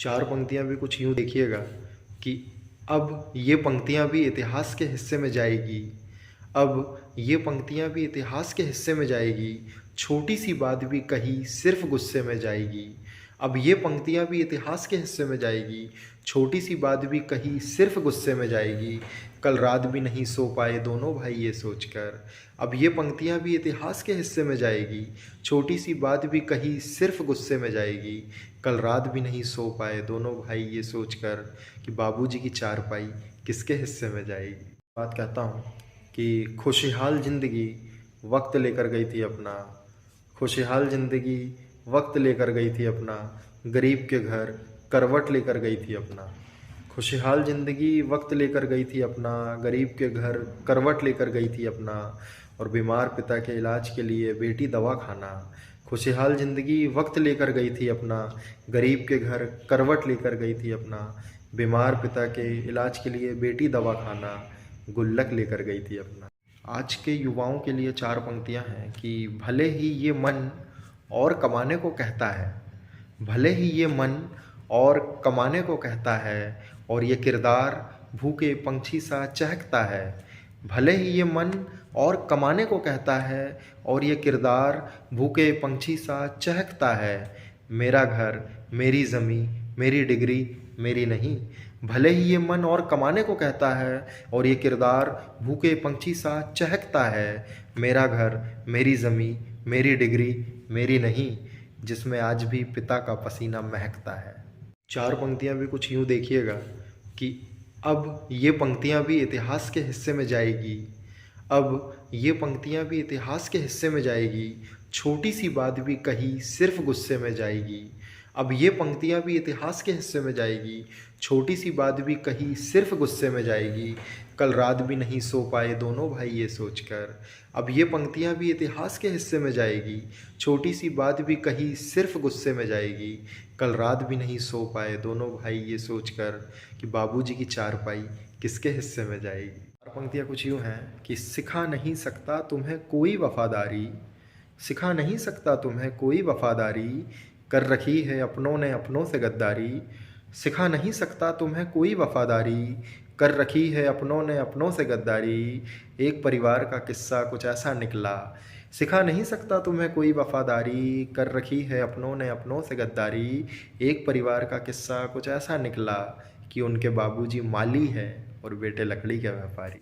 चार पंक्तियाँ भी कुछ यूँ देखिएगा कि अब ये पंक्तियाँ भी इतिहास के हिस्से में जाएगी। अब ये पंक्तियाँ भी इतिहास के हिस्से में जाएगी, छोटी सी बात भी कही सिर्फ गुस्से में जाएगी। अब ये पंक्तियाँ भी इतिहास के हिस्से में जाएगी, छोटी सी बात भी कही सिर्फ गुस्से में जाएगी। कल रात भी नहीं सो पाए दोनों भाई ये सोचकर। अब ये पंक्तियाँ भी इतिहास के हिस्से में जाएगी, छोटी सी बात भी कही सिर्फ गुस्से में जाएगी। कल रात भी नहीं सो पाए दोनों भाई ये सोचकर कि बाबूजी की चारपाई किसके हिस्से में जाएगी। बात कहता हूँ कि खुशहाल ज़िंदगी वक्त लेकर गई थी अपना, खुशहाल ज़िंदगी वक्त लेकर गई थी अपना, गरीब के घर करवट लेकर गई थी अपना। खुशहाल ज़िंदगी वक्त लेकर गई थी अपना, गरीब के घर करवट लेकर गई थी अपना, और बीमार पिता के इलाज के लिए बेटी दवा खाना। खुशहाल ज़िंदगी वक्त लेकर गई थी अपना, गरीब के घर करवट लेकर गई थी अपना, बीमार पिता के इलाज के लिए बेटी दवा खाना, गुल्लक लेकर गई थी अपना। आज के युवाओं के लिए चार पंक्तियां हैं कि भले ही ये मन और कमाने को कहता है, भले ही ये मन और कमाने को कहता है, और ये किरदार भूखे पंछी सा चहकता है। भले ही ये मन और कमाने को कहता है, और ये किरदार भूखे पंछी सा चहकता है। मेरा घर, मेरी ज़मीं, मेरी डिग्री मेरी नहीं। भले ही ये मन और कमाने को कहता है, और ये किरदार भूखे पंछी सा चहकता है। मेरा घर, मेरी ज़मीं, मेरी डिग्री मेरी नहीं, जिसमें आज भी पिता का पसीना महकता है। चार पंक्तियाँ भी कुछ यूँ देखिएगा कि अब ये पंक्तियाँ भी इतिहास के हिस्से में जाएगी। अब ये पंक्तियाँ भी इतिहास के हिस्से में जाएगी, छोटी सी बात भी कही सिर्फ गुस्से में जाएगी। अब ये पंक्तियाँ भी इतिहास के हिस्से में जाएगी, छोटी सी बात भी कही सिर्फ गुस्से में जाएगी। कल रात भी नहीं सो पाए दोनों भाई ये सोचकर। अब ये पंक्तियाँ भी इतिहास के हिस्से में जाएगी, छोटी सी बात भी कही सिर्फ गुस्से में जाएगी। कल रात भी नहीं सो पाए दोनों भाई ये सोचकर कि बाबूजी की चारपाई किसके हिस्से में जाएगी। और पंक्तियाँ कुछ यूँ हैं कि सिखा नहीं सकता तुम्हें कोई वफ़ादारी, सिखा नहीं सकता तुम्हें कोई वफ़ादारी, कर रखी है अपनों ने अपनों से गद्दारी। सिखा नहीं सकता तुम्हें कोई वफ़ादारी, कर रखी है अपनों ने अपनों से गद्दारी। एक परिवार का किस्सा कुछ ऐसा निकला, सिखा नहीं सकता तुम्हें कोई वफ़ादारी, कर रखी है अपनों ने अपनों से गद्दारी। एक परिवार का किस्सा कुछ ऐसा निकला कि उनके बाबूजी माली हैं और बेटे लकड़ी के व्यापारी।